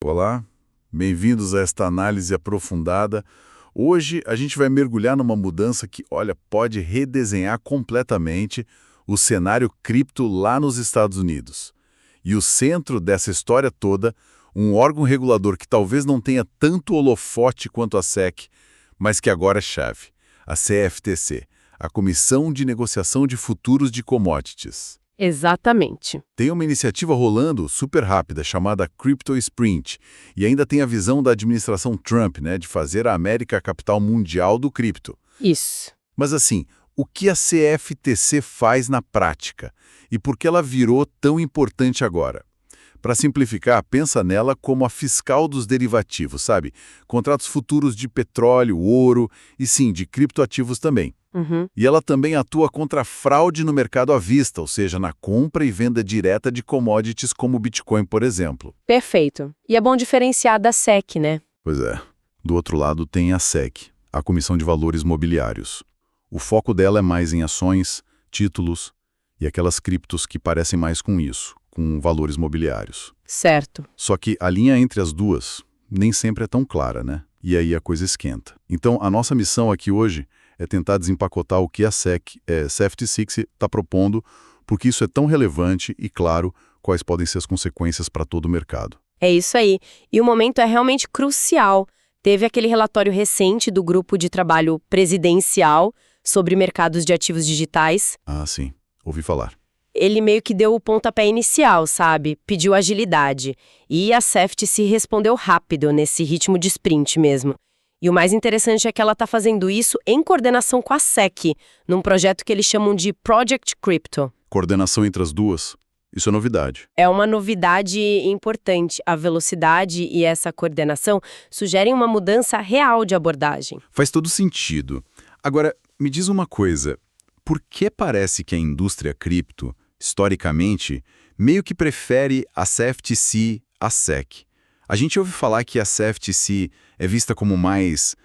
Olá, bem-vindos a esta análise aprofundada. Hoje a gente vai mergulhar numa mudança que, olha, pode redesenhar completamente o cenário cripto lá nos Estados Unidos. E o centro dessa história toda, um órgão regulador que talvez não tenha tanto holofote quanto a SEC, mas que agora é chave, a CFTC, a Comissão de Negociação de Futuros de Commodities. Exatamente. Tem uma iniciativa rolando super rápida chamada Crypto Sprint e ainda tem a visão da administração Trump, de fazer a América a capital mundial do cripto. Isso. Mas assim, o que a CFTC faz na prática e por que ela virou tão importante agora? Para simplificar, pensa nela como a fiscal dos derivativos, sabe? Contratos futuros de petróleo, ouro e sim, de criptoativos também. E ela também atua contra a fraude no mercado à vista, ou seja, na compra e venda direta de commodities como o Bitcoin, por exemplo. Perfeito. E é bom diferenciar da SEC, né? Pois é. Do outro lado tem a SEC, a Comissão de Valores Mobiliários. O foco dela é mais em ações, títulos e aquelas criptos que parecem mais com isso, com valores mobiliários. Certo. Só que a linha entre as duas nem sempre é tão clara, né? E aí a coisa esquenta. Então, a nossa missão aqui hoje é tentar desempacotar o que a CFTC está propondo, porque isso é tão relevante e, claro, quais podem ser as consequências para todo o mercado. É isso aí. E o momento é realmente crucial. Teve aquele relatório recente do Grupo de Trabalho Presidencial sobre mercados de ativos digitais. Ah, sim. Ouvi falar. Ele meio que deu o pontapé inicial, sabe? Pediu agilidade. E a CFTC respondeu rápido nesse ritmo de sprint mesmo. E o mais interessante é que ela está fazendo isso em coordenação com a SEC, num projeto que eles chamam de Project Crypto. Coordenação entre as duas? Isso é novidade. É uma novidade importante. A velocidade e essa coordenação sugerem uma mudança real de abordagem. Faz todo sentido. Agora, me diz uma coisa. Por que parece que a indústria cripto, historicamente, meio que prefere a CFTC à SEC? A gente ouve falar que a CFTC é vista como mais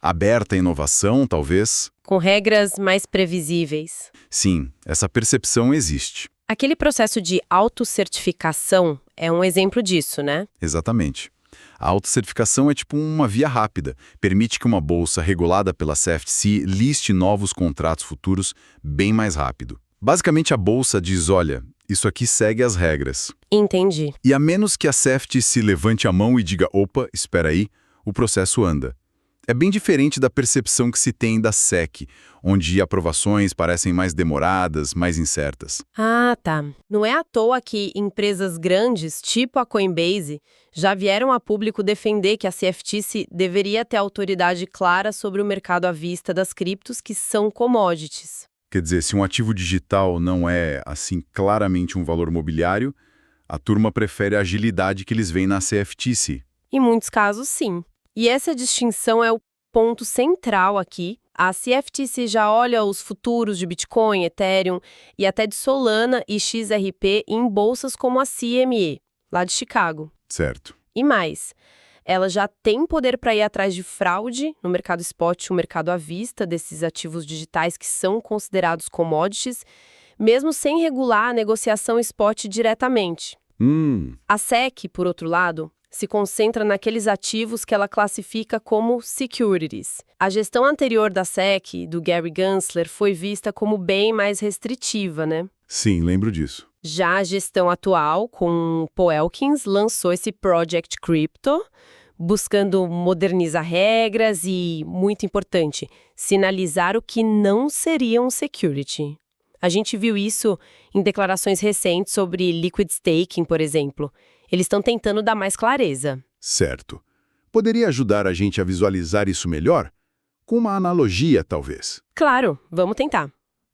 aberta à inovação, talvez? Com regras mais previsíveis. Sim, essa percepção existe. Aquele processo de autocertificação é um exemplo disso, né? Exatamente. A autocertificação é tipo uma via rápida. Permite que uma bolsa regulada pela CFTC liste novos contratos futuros bem mais rápido. Basicamente, a bolsa diz, olha, isso aqui segue as regras. Entendi. E a menos que a CFTC levante a mão e diga, opa, espera aí, o processo anda. É bem diferente da percepção que se tem da SEC, onde aprovações parecem mais demoradas, mais incertas. Ah, tá. Não é à toa que empresas grandes, tipo a Coinbase, já vieram a público defender que a CFTC deveria ter autoridade clara sobre o mercado à vista das criptos que são commodities. Quer dizer, se um ativo digital não é, assim, claramente um valor mobiliário, a turma prefere a agilidade que eles veem na CFTC. Em muitos casos, sim. E essa distinção é o ponto central aqui. A CFTC já olha os futuros de Bitcoin, Ethereum e até de Solana e XRP em bolsas como a CME, lá de Chicago. Certo. E mais, ela já tem poder para ir atrás de fraude no mercado spot, o mercado à vista desses ativos digitais que são considerados commodities, mesmo sem regular a negociação spot diretamente. A SEC, por outro lado, se concentra naqueles ativos que ela classifica como securities. A gestão anterior da SEC, do Gary Gensler, foi vista como bem mais restritiva, né? Sim, lembro disso. Já a gestão atual, com Paul Elkins, lançou esse Project Crypto, buscando modernizar regras e, muito importante, sinalizar o que não seria um security. A gente viu isso em declarações recentes sobre liquid staking, por exemplo. Eles estão tentando dar mais clareza. Certo. Poderia ajudar a gente a visualizar isso melhor? Com uma analogia, talvez. Claro, vamos tentar.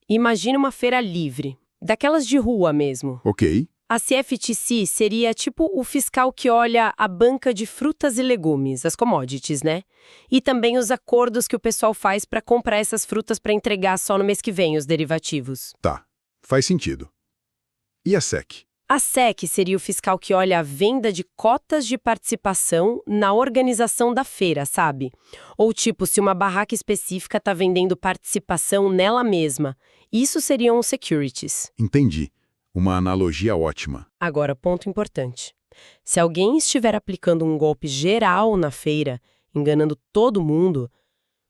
Imagine uma feira livre, daquelas de rua mesmo. Ok. A CFTC seria tipo o fiscal que olha a banca de frutas e legumes, as commodities, né? E também os acordos que o pessoal faz para comprar essas frutas para entregar só no mês que vem, os derivativos. Tá, faz sentido. E a SEC? A SEC seria o fiscal que olha a venda de cotas de participação na organização da feira, sabe? Ou tipo, se uma barraca específica está vendendo participação nela mesma. Isso seriam securities. Entendi. Uma analogia ótima. Agora, ponto importante. Se alguém estiver aplicando um golpe geral na feira, enganando todo mundo,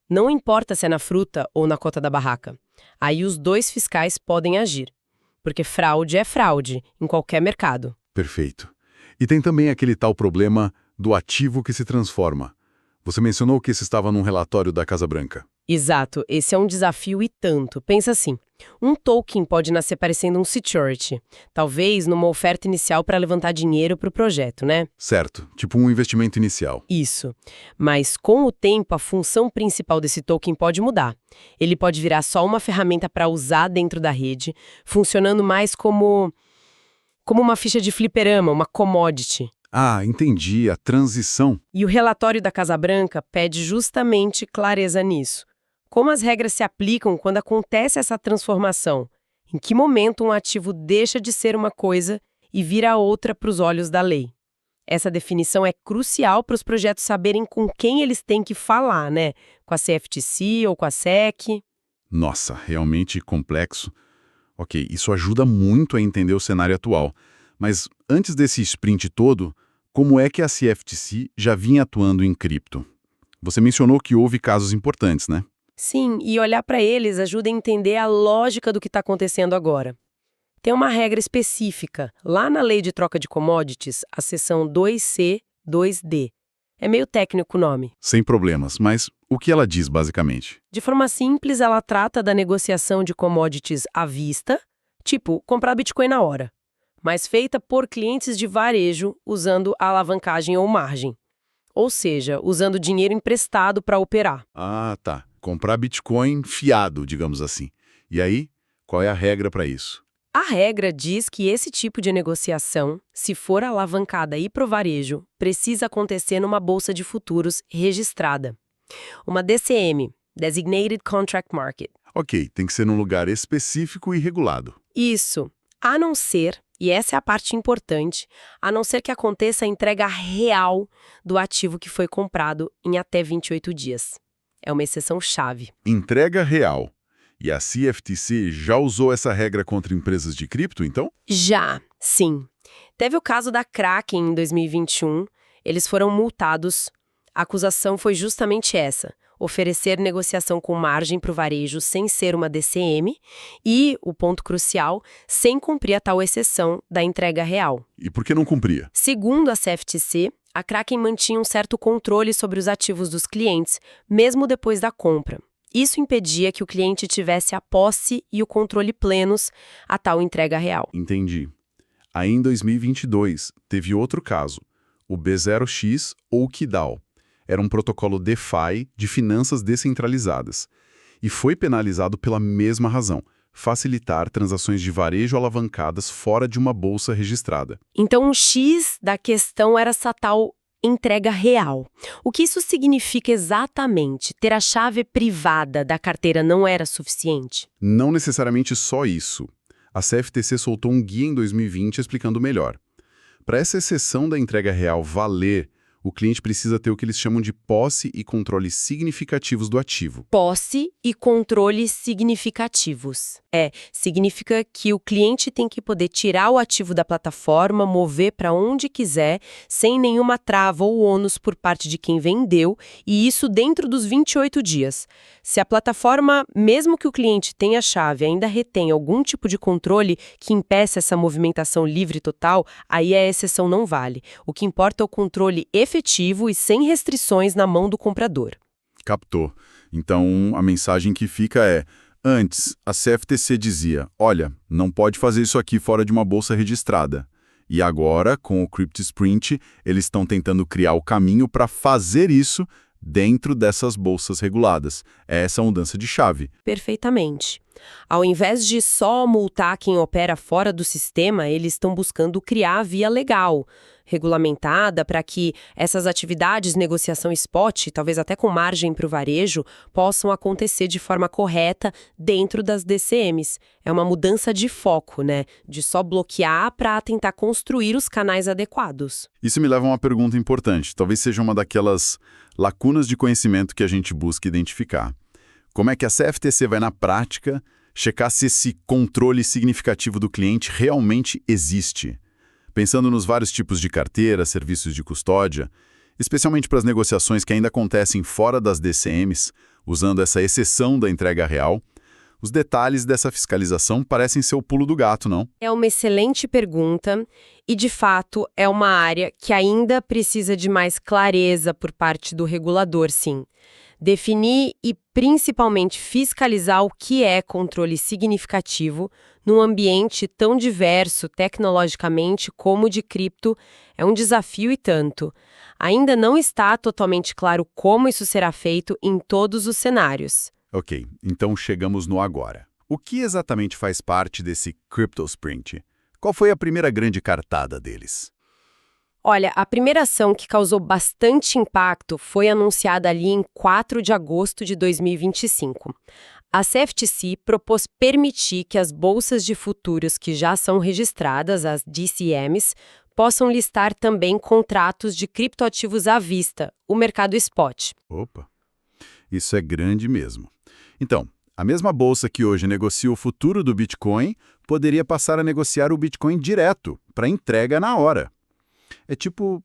não importa se é na fruta ou na cota da barraca. Aí os dois fiscais podem agir. Porque fraude é fraude, em qualquer mercado. Perfeito. E tem também aquele tal problema do ativo que se transforma. Você mencionou que esse estava num relatório da Casa Branca. Exato, esse é um desafio e tanto. Pensa assim, um token pode nascer parecendo um security, talvez numa oferta inicial para levantar dinheiro para o projeto, né? Certo, tipo um investimento inicial. Isso. Mas com o tempo, a função principal desse token pode mudar. Ele pode virar só uma ferramenta para usar dentro da rede, funcionando mais como uma ficha de fliperama, uma commodity. Ah, entendi, a transição. E o relatório da Casa Branca pede justamente clareza nisso. Como as regras se aplicam quando acontece essa transformação? Em que momento um ativo deixa de ser uma coisa e vira outra para os olhos da lei? Essa definição é crucial para os projetos saberem com quem eles têm que falar, né? Com a CFTC ou com a SEC? Nossa, realmente complexo. Ok, isso ajuda muito a entender o cenário atual. Mas antes desse sprint todo, como é que a CFTC já vinha atuando em cripto? Você mencionou que houve casos importantes, né? Sim, e olhar para eles ajuda a entender a lógica do que está acontecendo agora. Tem uma regra específica, lá na Lei de Troca de Commodities, a seção 2C, 2D. É meio técnico o nome. Sem problemas, mas o que ela diz basicamente? De forma simples, ela trata da negociação de commodities à vista, tipo comprar Bitcoin na hora, mas feita por clientes de varejo usando alavancagem ou margem. Ou seja, usando dinheiro emprestado para operar. Ah, tá. Comprar Bitcoin fiado, digamos assim. E aí, qual é a regra para isso? A regra diz que esse tipo de negociação, se for alavancada e pro varejo, precisa acontecer numa bolsa de futuros registrada. Uma DCM, Designated Contract Market. Ok, tem que ser num lugar específico e regulado. Isso. A não ser, e essa é a parte importante, a não ser que aconteça a entrega real do ativo que foi comprado em até 28 dias. É uma exceção-chave. Entrega real. E a CFTC já usou essa regra contra empresas de cripto, então? Já, sim. Teve o caso da Kraken em 2021. Eles foram multados. A acusação foi justamente essa: oferecer negociação com margem para o varejo sem ser uma DCM e, o ponto crucial, sem cumprir a tal exceção da entrega real. E por que não cumpria? Segundo a CFTC, a Kraken mantinha um certo controle sobre os ativos dos clientes, mesmo depois da compra. Isso impedia que o cliente tivesse a posse e o controle plenos a tal entrega real. Entendi. Aí em 2022, teve outro caso, o B0X ou KIDAO. Era um protocolo DeFi de finanças descentralizadas. E foi penalizado pela mesma razão: facilitar transações de varejo alavancadas fora de uma bolsa registrada. Então, o X da questão era essa tal entrega real. O que isso significa exatamente? Ter a chave privada da carteira não era suficiente? Não necessariamente só isso. A CFTC soltou um guia em 2020 explicando melhor. Para essa exceção da entrega real valer, o cliente precisa ter o que eles chamam de posse e controle significativos do ativo. Posse e controle significativos. Significa que o cliente tem que poder tirar o ativo da plataforma, mover para onde quiser, sem nenhuma trava ou ônus por parte de quem vendeu, e isso dentro dos 28 dias. Se a plataforma, mesmo que o cliente tenha a chave, ainda retém algum tipo de controle que impeça essa movimentação livre total, aí a exceção não vale. O que importa é o controle efetivo e sem restrições na mão do comprador. Captou. Então, a mensagem que fica é: antes, a CFTC dizia, olha, não pode fazer isso aqui fora de uma bolsa registrada. E agora, com o CryptoSprint, eles estão tentando criar o caminho para fazer isso dentro dessas bolsas reguladas. É essa mudança de chave. Perfeitamente. Ao invés de só multar quem opera fora do sistema, eles estão buscando criar a via legal, regulamentada, para que essas atividades, negociação spot, talvez até com margem para o varejo, possam acontecer de forma correta dentro das DCMs. É uma mudança de foco, né? De só bloquear para tentar construir os canais adequados. Isso me leva a uma pergunta importante. Talvez seja uma daquelas lacunas de conhecimento que a gente busca identificar. Como é que a CFTC vai, na prática, checar se esse controle significativo do cliente realmente existe? Pensando nos vários tipos de carteira, serviços de custódia, especialmente para as negociações que ainda acontecem fora das DCMs, usando essa exceção da entrega real, os detalhes dessa fiscalização parecem ser o pulo do gato, não? É uma excelente pergunta e, de fato, é uma área que ainda precisa de mais clareza por parte do regulador, sim. Definir e, principalmente, fiscalizar o que é controle significativo num ambiente tão diverso tecnologicamente como o de cripto é um desafio e tanto. Ainda não está totalmente claro como isso será feito em todos os cenários. Ok, então chegamos no agora. O que exatamente faz parte desse Crypto Sprint? Qual foi a primeira grande cartada deles? Olha, a primeira ação que causou bastante impacto foi anunciada ali em 4 de agosto de 2025. A CFTC propôs permitir que as bolsas de futuros que já são registradas, as DCMs, possam listar também contratos de criptoativos à vista, o mercado spot. Opa, isso é grande mesmo. Então, a mesma bolsa que hoje negocia o futuro do Bitcoin poderia passar a negociar o Bitcoin direto, para entrega na hora. É tipo,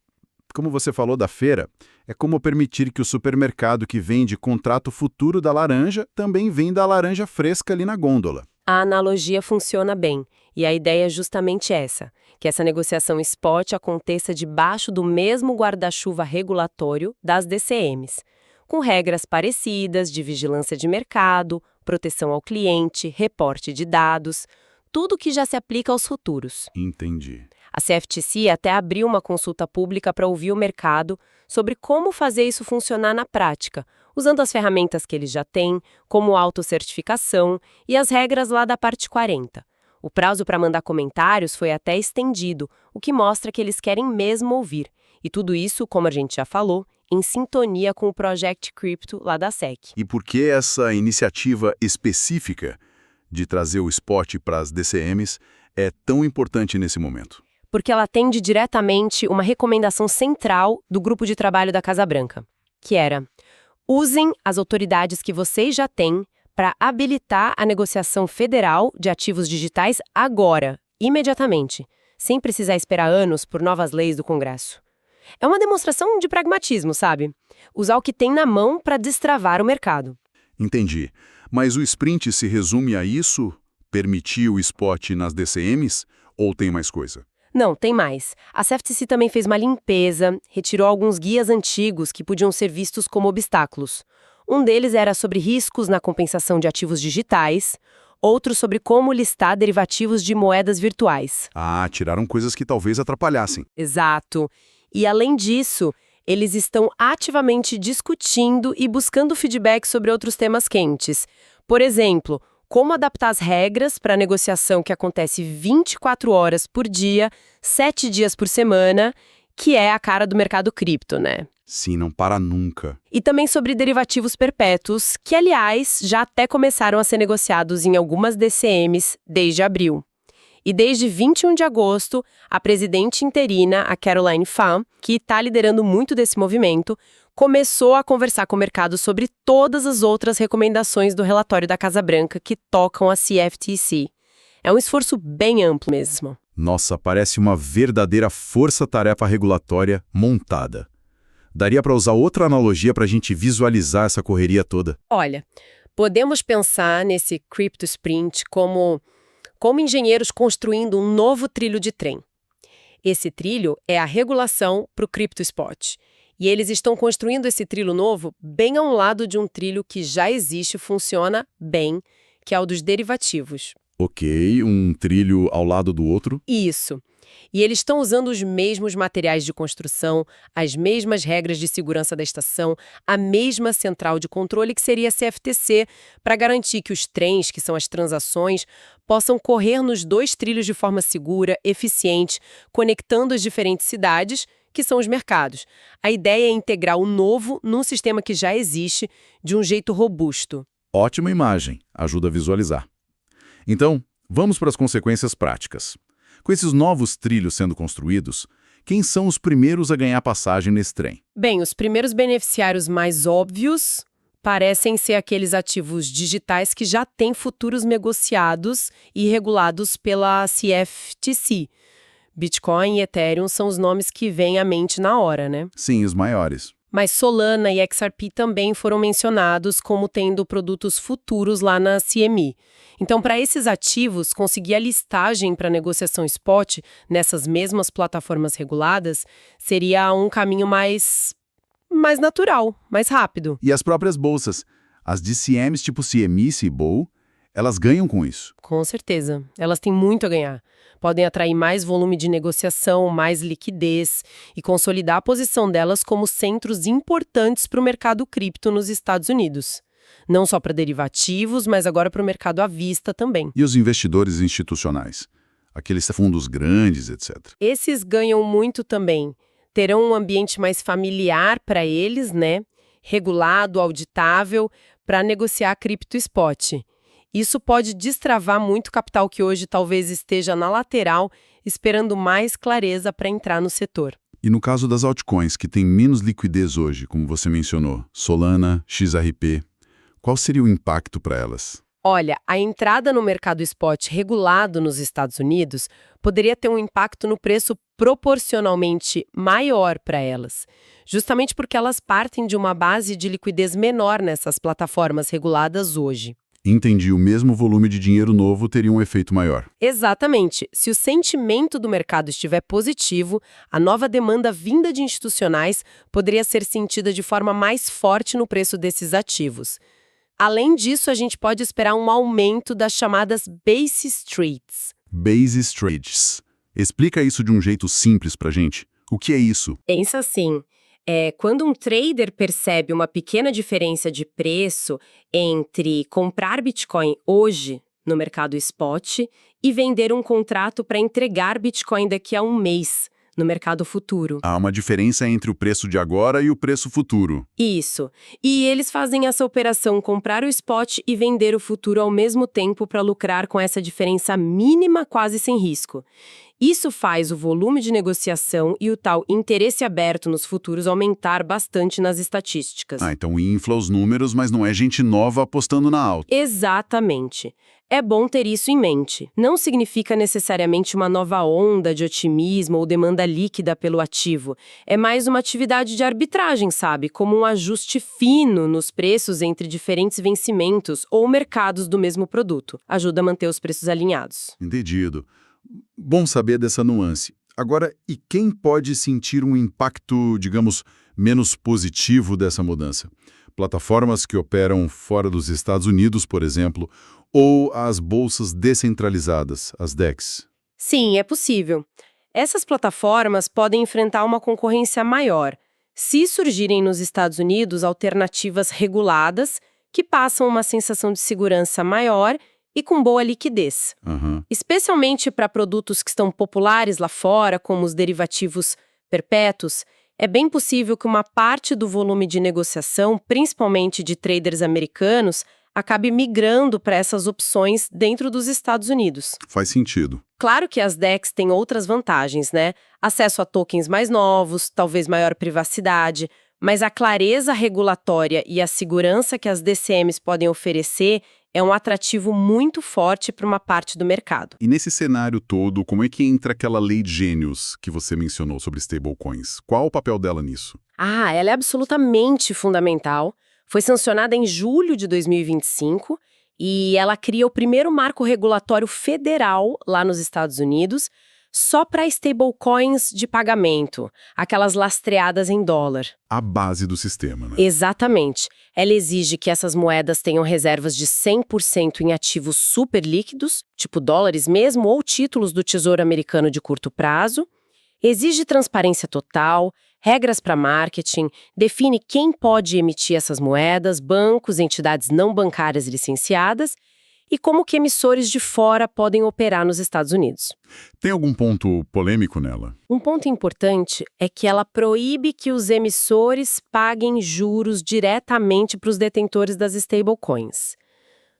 como você falou da feira, é como permitir que o supermercado que vende contrato futuro da laranja também venda a laranja fresca ali na gôndola. A analogia funciona bem, e a ideia é justamente essa, que essa negociação spot aconteça debaixo do mesmo guarda-chuva regulatório das DCMs, com regras parecidas de vigilância de mercado, proteção ao cliente, reporte de dados, tudo que já se aplica aos futuros. Entendi. A CFTC até abriu uma consulta pública para ouvir o mercado sobre como fazer isso funcionar na prática, usando as ferramentas que eles já têm, como autocertificação e as regras lá da parte 40. O prazo para mandar comentários foi até estendido, o que mostra que eles querem mesmo ouvir. E tudo isso, como a gente já falou, em sintonia com o Project Crypto lá da SEC. E por que essa iniciativa específica de trazer o spot para as DCMs é tão importante nesse momento? Porque ela atende diretamente uma recomendação central do grupo de trabalho da Casa Branca, que era: usem as autoridades que vocês já têm para habilitar a negociação federal de ativos digitais agora, imediatamente, sem precisar esperar anos por novas leis do Congresso. É uma demonstração de pragmatismo, sabe? Usar o que tem na mão para destravar o mercado. Entendi. Mas o sprint se resume a isso? Permitir o spot nas DCMs? Ou tem mais coisa? Não, tem mais. A CFTC também fez uma limpeza, retirou alguns guias antigos que podiam ser vistos como obstáculos. Um deles era sobre riscos na compensação de ativos digitais, outro sobre como listar derivativos de moedas virtuais. Ah, tiraram coisas que talvez atrapalhassem. Exato. E, além disso, eles estão ativamente discutindo e buscando feedback sobre outros temas quentes. Por exemplo, como adaptar as regras para a negociação que acontece 24 horas por dia, 7 dias por semana, que é a cara do mercado cripto, né? Sim, não para nunca. E também sobre derivativos perpétuos, que, aliás, já até começaram a ser negociados em algumas DCMs desde abril. E desde 21 de agosto, a presidente interina, a Caroline Pham, que está liderando muito desse movimento, começou a conversar com o mercado sobre todas as outras recomendações do relatório da Casa Branca que tocam a CFTC. É um esforço bem amplo mesmo. Nossa, parece uma verdadeira força-tarefa regulatória montada. Daria para usar outra analogia para a gente visualizar essa correria toda? Olha, podemos pensar nesse Crypto Sprint como engenheiros construindo um novo trilho de trem. Esse trilho é a regulação para o Crypto Spot. E eles estão construindo esse trilho novo bem ao lado de um trilho que já existe e funciona bem, que é o dos derivativos. Ok, um trilho ao lado do outro. Isso. E eles estão usando os mesmos materiais de construção, as mesmas regras de segurança da estação, a mesma central de controle que seria a CFTC, para garantir que os trens, que são as transações, possam correr nos dois trilhos de forma segura, eficiente, conectando as diferentes cidades, que são os mercados. A ideia é integrar o novo num sistema que já existe, de um jeito robusto. Ótima imagem, ajuda a visualizar. Então, vamos para as consequências práticas. Com esses novos trilhos sendo construídos, quem são os primeiros a ganhar passagem nesse trem? Bem, os primeiros beneficiários mais óbvios parecem ser aqueles ativos digitais que já têm futuros negociados e regulados pela CFTC. Bitcoin e Ethereum são os nomes que vêm à mente na hora, né? Sim, os maiores. Mas Solana e XRP também foram mencionados como tendo produtos futuros lá na CME. Então, para esses ativos, conseguir a listagem para negociação spot nessas mesmas plataformas reguladas seria um caminho mais natural, mais rápido. E as próprias bolsas. As DCMs tipo CME, Cboe, elas ganham com isso. Com certeza. Elas têm muito a ganhar. Podem atrair mais volume de negociação, mais liquidez e consolidar a posição delas como centros importantes para o mercado cripto nos Estados Unidos. Não só para derivativos, mas agora para o mercado à vista também. E os investidores institucionais? Aqueles fundos grandes, etc. Esses ganham muito também. Terão um ambiente mais familiar para eles, né? Regulado, auditável, para negociar cripto spot. Isso pode destravar muito capital que hoje talvez esteja na lateral, esperando mais clareza para entrar no setor. E no caso das altcoins, que têm menos liquidez hoje, como você mencionou, Solana, XRP, qual seria o impacto para elas? Olha, a entrada no mercado spot regulado nos Estados Unidos poderia ter um impacto no preço proporcionalmente maior para elas, justamente porque elas partem de uma base de liquidez menor nessas plataformas reguladas hoje. Entendi, o mesmo volume de dinheiro novo teria um efeito maior. Exatamente. Se o sentimento do mercado estiver positivo, a nova demanda vinda de institucionais poderia ser sentida de forma mais forte no preço desses ativos. Além disso, a gente pode esperar um aumento das chamadas basis trades. Basis trades. Explica isso de um jeito simples pra gente. O que é isso? Pensa assim, quando um trader percebe uma pequena diferença de preço entre comprar Bitcoin hoje no mercado spot e vender um contrato para entregar Bitcoin daqui a um mês no mercado futuro. Há uma diferença entre o preço de agora e o preço futuro. Isso. E eles fazem essa operação comprar o spot e vender o futuro ao mesmo tempo para lucrar com essa diferença mínima, quase sem risco. Isso faz o volume de negociação e o tal interesse aberto nos futuros aumentar bastante nas estatísticas. Então infla os números, mas não é gente nova apostando na alta. Exatamente. É bom ter isso em mente. Não significa necessariamente uma nova onda de otimismo ou demanda líquida pelo ativo. É mais uma atividade de arbitragem, sabe? Como um ajuste fino nos preços entre diferentes vencimentos ou mercados do mesmo produto. Ajuda a manter os preços alinhados. Entendido. Bom saber dessa nuance. Agora, e quem pode sentir um impacto, digamos, menos positivo dessa mudança? Plataformas que operam fora dos Estados Unidos, por exemplo, ou as bolsas descentralizadas, as DEX? Sim, é possível. Essas plataformas podem enfrentar uma concorrência maior se surgirem nos Estados Unidos alternativas reguladas que passam uma sensação de segurança maior e com boa liquidez. Especialmente para produtos que estão populares lá fora, como os derivativos perpétuos, é bem possível que uma parte do volume de negociação, principalmente de traders americanos, acabe migrando para essas opções dentro dos Estados Unidos. Faz sentido. Claro que as DEX têm outras vantagens, né? Acesso a tokens mais novos, talvez maior privacidade, mas a clareza regulatória e a segurança que as DCMs podem oferecer é um atrativo muito forte para uma parte do mercado. E nesse cenário todo, como é que entra aquela lei de gênios que você mencionou sobre stablecoins? Qual o papel dela nisso? Ela é absolutamente fundamental. Foi sancionada em julho de 2025 e ela cria o primeiro marco regulatório federal lá nos Estados Unidos só para stablecoins de pagamento, aquelas lastreadas em dólar. A base do sistema, né? Exatamente. Ela exige que essas moedas tenham reservas de 100% em ativos super líquidos, tipo dólares mesmo, ou títulos do Tesouro Americano de curto prazo. Exige transparência total, regras para marketing, define quem pode emitir essas moedas, bancos, entidades não bancárias licenciadas e como que emissores de fora podem operar nos Estados Unidos. Tem algum ponto polêmico nela? Um ponto importante é que ela proíbe que os emissores paguem juros diretamente para os detentores das stablecoins.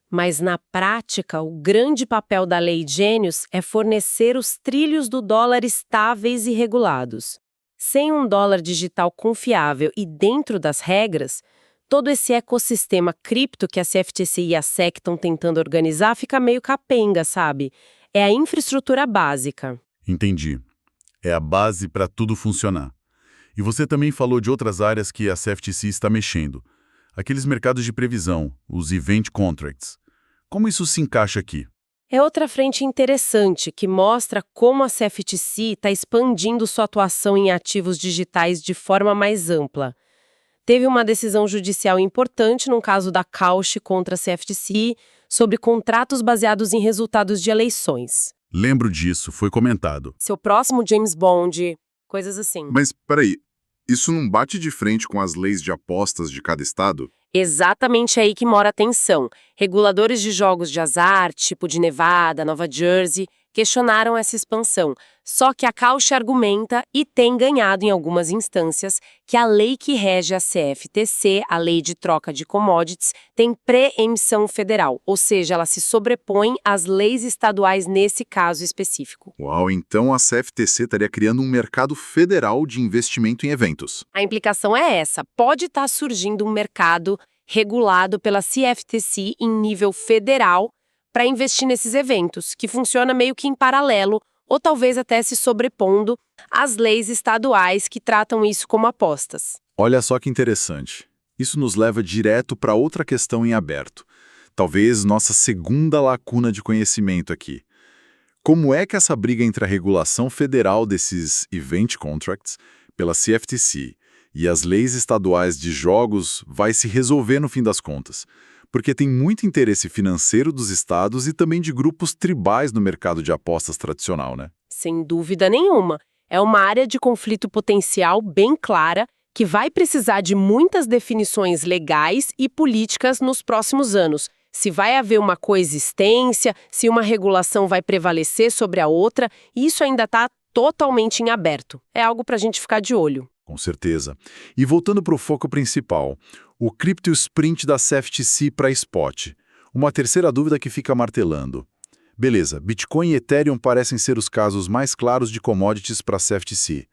Mas, na prática, o grande papel da Lei Gênios é fornecer os trilhos do dólar estáveis e regulados. Sem um dólar digital confiável e dentro das regras, todo esse ecossistema cripto que a CFTC e a SEC estão tentando organizar fica meio capenga, sabe? É a infraestrutura básica. Entendi. É a base para tudo funcionar. E você também falou de outras áreas que a CFTC está mexendo. Aqueles mercados de previsão, os event contracts. Como isso se encaixa aqui? É outra frente interessante que mostra como a CFTC está expandindo sua atuação em ativos digitais de forma mais ampla. Teve uma decisão judicial importante no caso da Cauchy contra a CFTC sobre contratos baseados em resultados de eleições. Lembro disso, foi comentado. Seu próximo James Bond, coisas assim. Mas, peraí, isso não bate de frente com as leis de apostas de cada estado? Exatamente aí que mora a tensão. Reguladores de jogos de azar, tipo de Nevada, Nova Jersey, questionaram essa expansão. Só que a Cauchy argumenta, e tem ganhado em algumas instâncias, que a lei que rege a CFTC, a Lei de Troca de Commodities, tem preemissão federal, ou seja, ela se sobrepõe às leis estaduais nesse caso específico. Uau, então a CFTC estaria criando um mercado federal de investimento em eventos. A implicação é essa: pode estar surgindo um mercado regulado pela CFTC em nível federal para investir nesses eventos, que funciona meio que em paralelo, ou talvez até se sobrepondo às leis estaduais que tratam isso como apostas. Olha só que interessante. Isso nos leva direto para outra questão em aberto. Talvez nossa segunda lacuna de conhecimento aqui. Como é que essa briga entre a regulação federal desses event contracts pela CFTC e as leis estaduais de jogos vai se resolver no fim das contas? Porque tem muito interesse financeiro dos estados e também de grupos tribais no mercado de apostas tradicional, né? Sem dúvida nenhuma. É uma área de conflito potencial bem clara que vai precisar de muitas definições legais e políticas nos próximos anos. Se vai haver uma coexistência, se uma regulação vai prevalecer sobre a outra, isso ainda está totalmente em aberto. É algo para a gente ficar de olho. Com certeza. E voltando para o foco principal, o Crypto Sprint da CFTC para Spot. Uma terceira dúvida que fica martelando. Beleza, Bitcoin e Ethereum parecem ser os casos mais claros de commodities para a CFTC.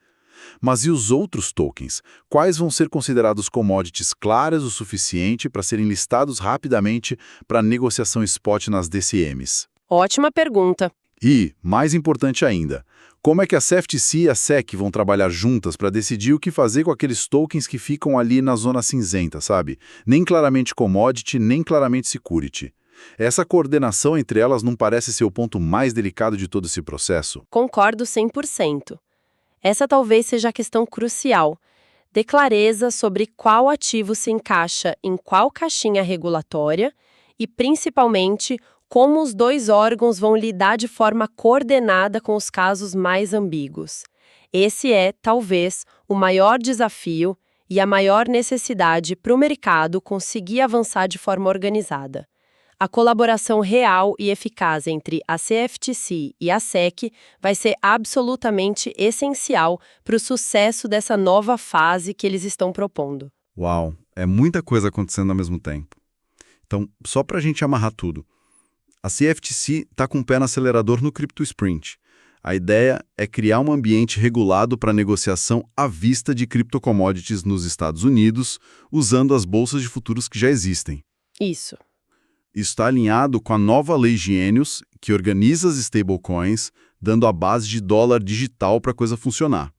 Mas e os outros tokens? Quais vão ser considerados commodities claras o suficiente para serem listados rapidamente para negociação spot nas DCMs? Ótima pergunta. E, mais importante ainda, como é que a CFTC e a SEC vão trabalhar juntas para decidir o que fazer com aqueles tokens que ficam ali na zona cinzenta, sabe? Nem claramente commodity, nem claramente security. Essa coordenação entre elas não parece ser o ponto mais delicado de todo esse processo? Concordo 100%. Essa talvez seja a questão crucial. Dê clareza sobre qual ativo se encaixa em qual caixinha regulatória e, principalmente, como os dois órgãos vão lidar de forma coordenada com os casos mais ambíguos. Esse é, talvez, o maior desafio e a maior necessidade para o mercado conseguir avançar de forma organizada. A colaboração real e eficaz entre a CFTC e a SEC vai ser absolutamente essencial para o sucesso dessa nova fase que eles estão propondo. Uau, é muita coisa acontecendo ao mesmo tempo. Então, só para a gente amarrar tudo, a CFTC está com o pé no acelerador no Crypto Sprint. A ideia é criar um ambiente regulado para negociação à vista de criptocommodities nos Estados Unidos, usando as bolsas de futuros que já existem. Isso. Isso está alinhado com a nova lei Genius, que organiza as stablecoins, dando a base de dólar digital para a coisa funcionar.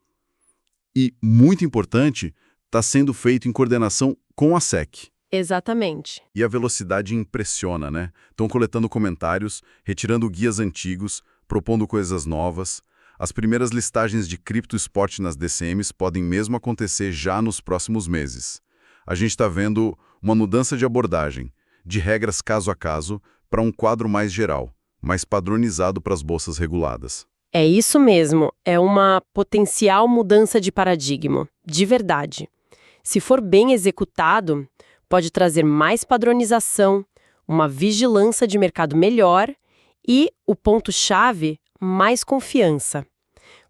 E, muito importante, está sendo feito em coordenação com a SEC. Exatamente. E a velocidade impressiona, né? Estão coletando comentários, retirando guias antigos, propondo coisas novas. As primeiras listagens de cripto spot nas DCMs podem mesmo acontecer já nos próximos meses. A gente está vendo uma mudança de abordagem, de regras caso a caso, para um quadro mais geral, mais padronizado para as bolsas reguladas. É isso mesmo, é uma potencial mudança de paradigma, de verdade. Se for bem executado, pode trazer mais padronização, uma vigilância de mercado melhor e, o ponto-chave, mais confiança.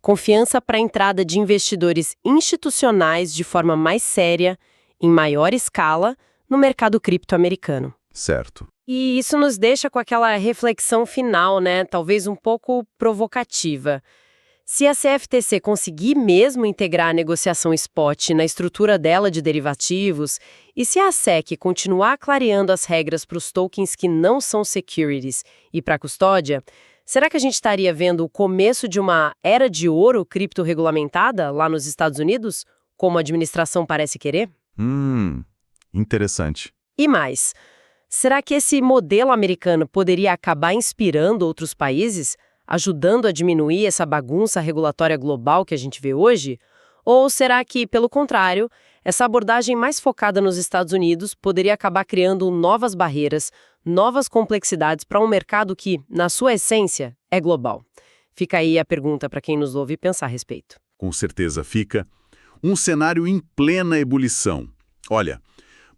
Confiança para a entrada de investidores institucionais de forma mais séria, em maior escala, no mercado cripto americano. Certo. E isso nos deixa com aquela reflexão final, né? Talvez um pouco provocativa. Se a CFTC conseguir mesmo integrar a negociação spot na estrutura dela de derivativos, e se a SEC continuar clareando as regras para os tokens que não são securities e para a custódia, Será que a gente estaria vendo o começo de uma era de ouro criptorregulamentada lá nos Estados Unidos, como a administração parece querer? Interessante. E mais, será que esse modelo americano poderia acabar inspirando outros países, ajudando a diminuir essa bagunça regulatória global que a gente vê hoje? Ou será que, pelo contrário, essa abordagem mais focada nos Estados Unidos poderia acabar criando novas barreiras, novas complexidades para um mercado que, na sua essência, é global? Fica aí a pergunta para quem nos ouve pensar a respeito. Com certeza fica. Um cenário em plena ebulição. Olha,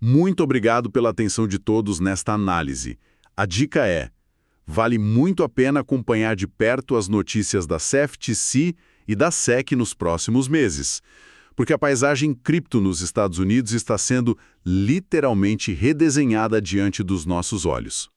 muito obrigado pela atenção de todos nesta análise. A dica é: vale muito a pena acompanhar de perto as notícias da CFTC e da SEC nos próximos meses, porque a paisagem cripto nos Estados Unidos está sendo literalmente redesenhada diante dos nossos olhos.